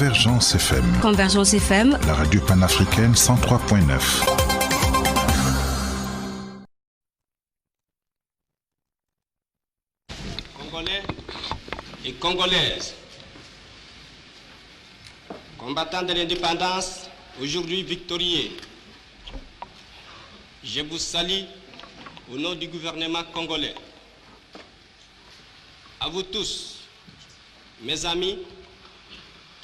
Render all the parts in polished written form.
Convergence FM. Convergence FM. La radio panafricaine 103.9. Congolais et Congolaises, combattants de l'indépendance, aujourd'hui victorieux, je vous salue au nom du gouvernement congolais. À vous tous, mes amis,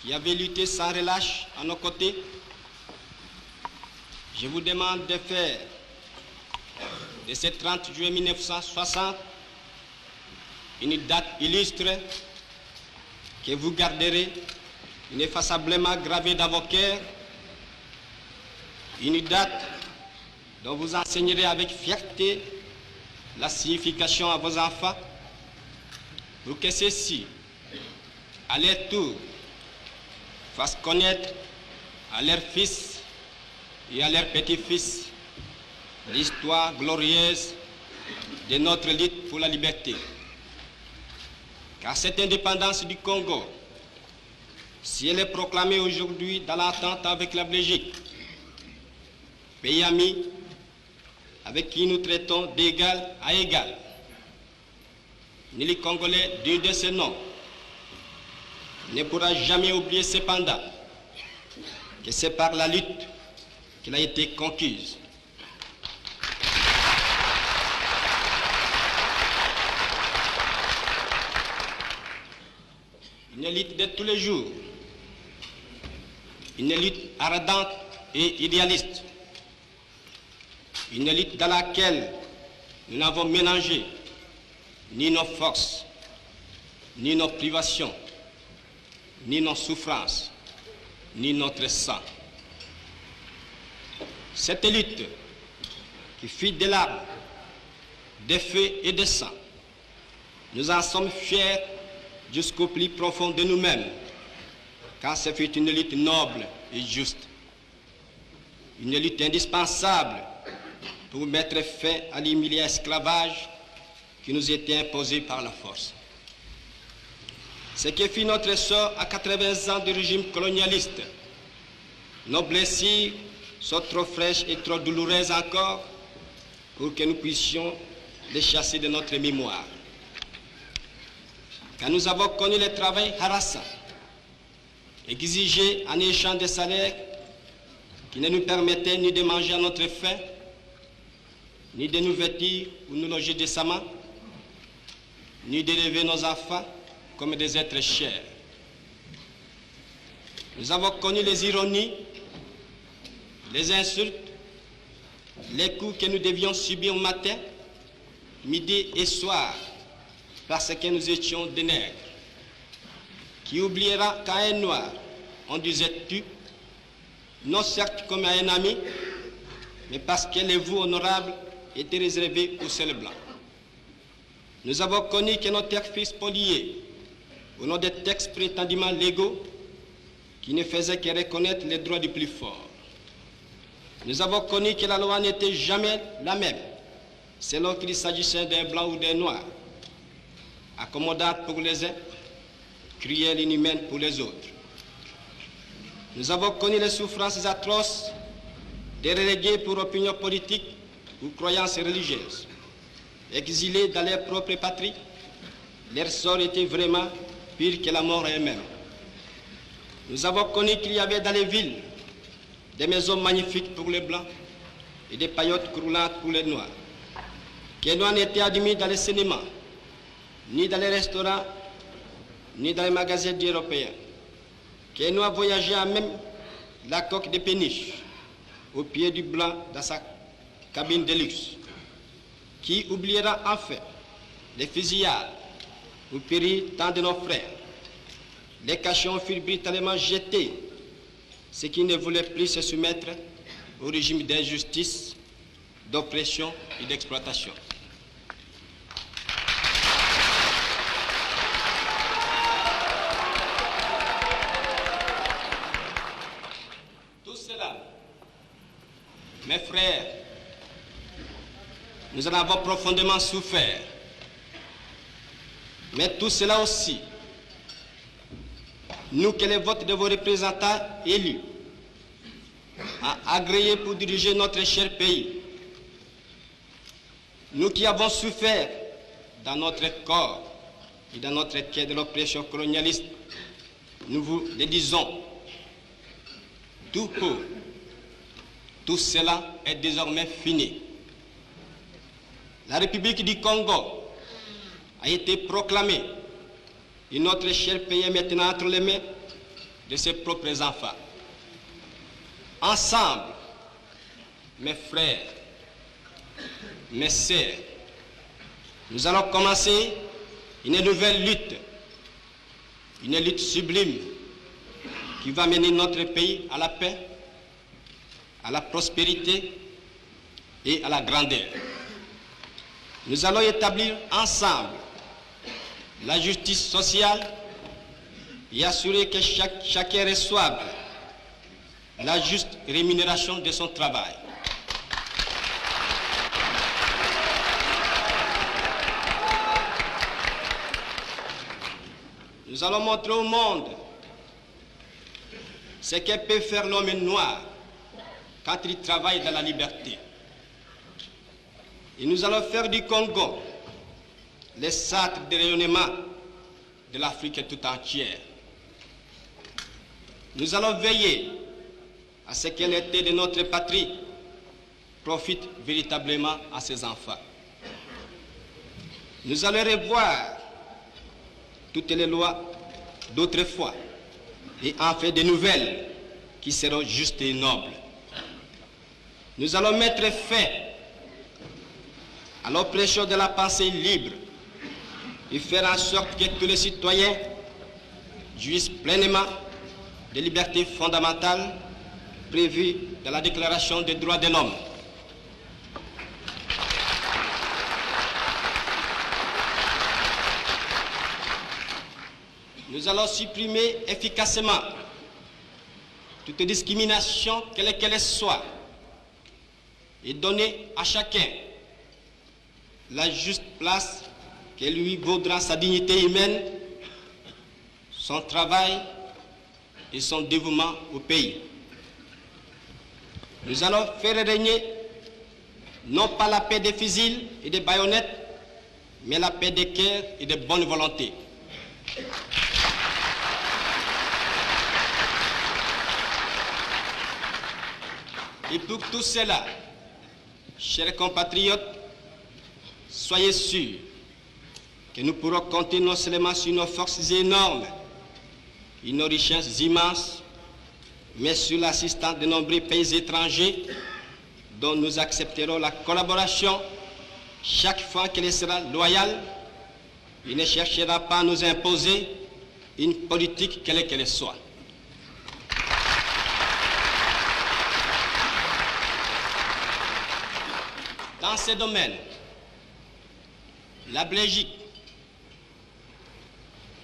qui avez lutté sans relâche à nos côtés, je vous demande de faire de ce 30 juillet 1960 une date illustre que vous garderez ineffaçablement gravée dans vos cœurs, une date dont vous enseignerez avec fierté la signification à vos enfants, pour que ceux-ci, à leur tour, fassent connaître à leurs fils et à leurs petits-fils l'histoire glorieuse de notre lutte pour la liberté. Car cette indépendance du Congo, si elle est proclamée aujourd'hui dans l'entente avec la Belgique, pays ami avec qui nous traitons d'égal à égal, ni les Congolais digne de ce nom ne pourra jamais oublier cependant que c'est par la lutte qu'elle a été conquise. Une lutte de tous les jours, une lutte ardente et idéaliste, une lutte dans laquelle nous n'avons mélangé ni nos forces, ni nos privations, ni nos souffrances, ni notre sang. Cette lutte qui fit des larmes, des feux et des sang, nous en sommes fiers jusqu'au plus profond de nous-mêmes, car ce fut une lutte noble et juste, une lutte indispensable pour mettre fin à l'humiliant esclavage qui nous était imposé par la force. Ce qui fit notre sort à 80 ans de régime colonialiste. Nos blessures sont trop fraîches et trop douloureuses encore pour que nous puissions les chasser de notre mémoire. Quand nous avons connu le travail harassant, exigé en échange de salaires qui ne nous permettaient ni de manger à notre faim, ni de nous vêtir ou nous loger décemment, ni d'élever nos enfants comme des êtres chers. Nous avons connu les ironies, les insultes, les coups que nous devions subir matin, midi et soir, parce que nous étions des nègres. Qui oubliera qu'à un noir, on disait tu, non certes comme à un ami, mais parce que les vous honorables étaient réservés aux seuls blancs. Nous avons connu que nos terres furent spoliées au nom des textes prétendument légaux qui ne faisaient que reconnaître les droits du plus fort. Nous avons connu que la loi n'était jamais la même, selon qu'il s'agissait d'un blanc ou d'un noir, accommodante pour les uns, cruelle et inhumaine pour les autres. Nous avons connu les souffrances atroces des relégués pour opinion politique ou croyances religieuses. Exilés dans leur propre patrie, leur sort était vraiment pire que la mort elle-même. Nous avons connu qu'il y avait dans les villes des maisons magnifiques pour les blancs et des paillotes croulantes pour les noirs. Que les noirs n'étaient admis dans les cinémas, ni dans les restaurants, ni dans les magasins européens. Que les noirs voyageaient à même la coque de péniche au pied du blanc dans sa cabine de luxe. Qui oubliera enfin les fusillades où périrent tant de nos frères. Les cachons furent brutalement jetés, ceux qui ne voulaient plus se soumettre au régime d'injustice, d'oppression et d'exploitation. Tout cela, mes frères, nous en avons profondément souffert. Mais tout cela aussi, nous que les votes de vos représentants élus a agréé pour diriger notre cher pays. Nous qui avons souffert dans notre corps et dans notre cœur de l'oppression colonialiste, nous vous le disons, tout court, tout cela est désormais fini. La République du Congo a été proclamée et notre cher pays est maintenant entre les mains de ses propres enfants. Ensemble, mes frères, mes sœurs, nous allons commencer une nouvelle une lutte sublime qui va mener notre pays à la paix, à la prospérité et à la grandeur. Nous allons établir ensemble la justice sociale et assurer que chacun reçoive la juste rémunération de son travail. Nous allons montrer au monde ce que peut faire l'homme noir quand il travaille dans la liberté. Et nous allons faire du Congo le centre de rayonnement de l'Afrique tout entière. Nous allons veiller à ce que l'été de notre patrie profite véritablement à ses enfants. Nous allons revoir toutes les lois d'autrefois et en faire de nouvelles qui seront justes et nobles. Nous allons mettre fin à l'oppression de la pensée libre et faire en sorte que tous les citoyens jouissent pleinement des libertés fondamentales prévues dans la Déclaration des droits de l'homme. Nous allons supprimer efficacement toute discrimination, quelle qu'elle soit, et donner à chacun la juste place que lui vaudra sa dignité humaine, son travail et son dévouement au pays. Nous allons faire régner non pas la paix des fusils et des baïonnettes, mais la paix des cœurs et de bonne volonté. Et pour tout cela, chers compatriotes, soyez sûrs que nous pourrons compter non seulement sur nos forces énormes et nos richesses immenses, mais sur l'assistance de nombreux pays étrangers dont nous accepterons la collaboration chaque fois qu'elle sera loyale et ne cherchera pas à nous imposer une politique quelle qu'elle soit. Dans ces domaines, la Belgique,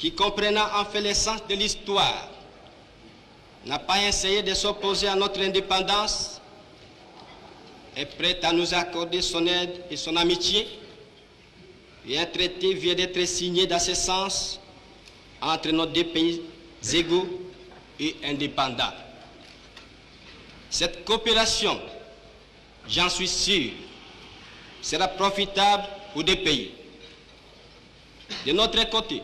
qui comprenant en fait l'essence de l'histoire, n'a pas essayé de s'opposer à notre indépendance, est prête à nous accorder son aide et son amitié, et un traité vient d'être signé dans ce sens entre nos deux pays égaux et indépendants. Cette coopération, j'en suis sûr, sera profitable aux deux pays. De notre côté,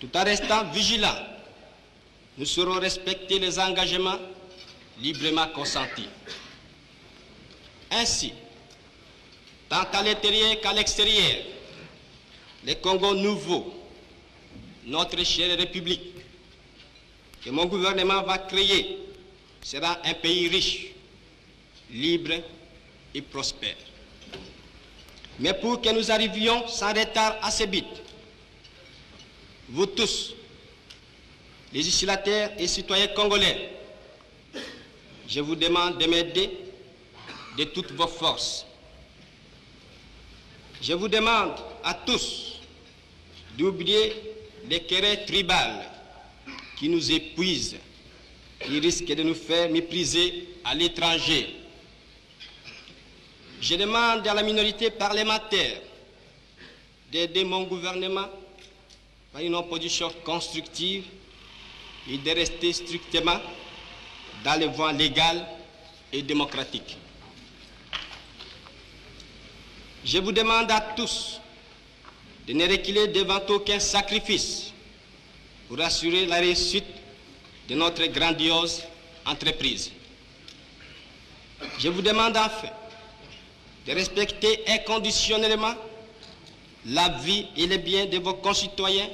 tout en restant vigilants, nous saurons respecter les engagements librement consentis. Ainsi, tant à l'intérieur qu'à l'extérieur, le Congo nouveau, notre chère République, que mon gouvernement va créer, sera un pays riche, libre et prospère. Mais pour que nous arrivions sans retard à ce but, vous tous, législateurs et citoyens congolais, je vous demande de m'aider de toutes vos forces. Je vous demande à tous d'oublier les querelles tribales qui nous épuisent, qui risquent de nous faire mépriser à l'étranger. Je demande à la minorité parlementaire d'aider mon gouvernement par une opposition constructive et de rester strictement dans les voies légales et démocratiques. Je vous demande à tous de ne reculer devant aucun sacrifice pour assurer la réussite de notre grandiose entreprise. Je vous demande enfin de respecter inconditionnellement la vie et les biens de vos concitoyens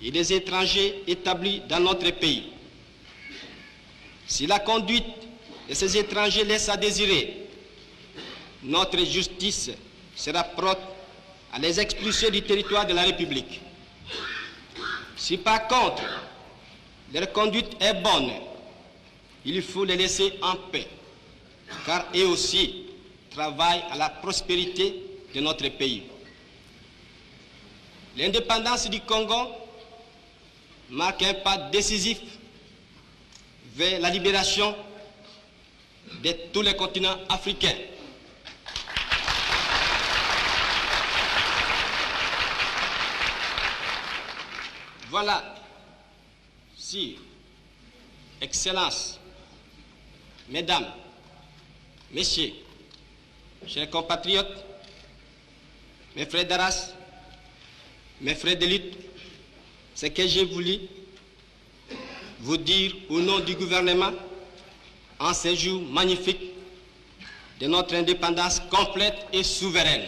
et des étrangers établis dans notre pays. Si la conduite de ces étrangers laisse à désirer, notre justice sera prompte à les expulser du territoire de la République. Si par contre leur conduite est bonne, il faut les laisser en paix, car eux aussi travaillent à la prospérité de notre pays. L'indépendance du Congo marque un pas décisif vers la libération de tous les continents africains. Voilà, si, Excellences, Mesdames, Messieurs, chers compatriotes, mes frères de race, mes frères de lutte, ce que j'ai voulu vous dire au nom du gouvernement en ce jour magnifique de notre indépendance complète et souveraine.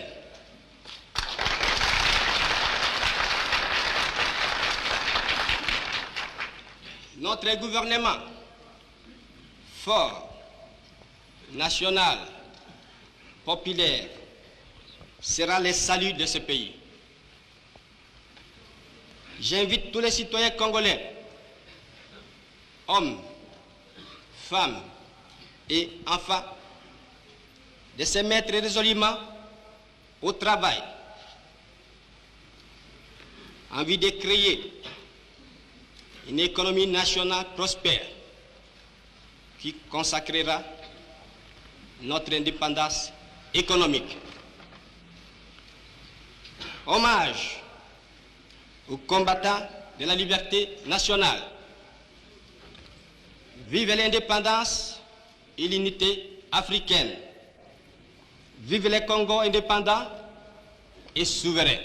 Notre gouvernement fort, national, populaire, sera le salut de ce pays. J'invite tous les citoyens congolais, hommes, femmes et enfants, de se mettre résolument au travail en vue de créer une économie nationale prospère qui consacrera notre indépendance économique. Hommage aux combattants de la liberté nationale. Vive l'indépendance et l'unité africaine. Vive le Congo indépendant et souverain.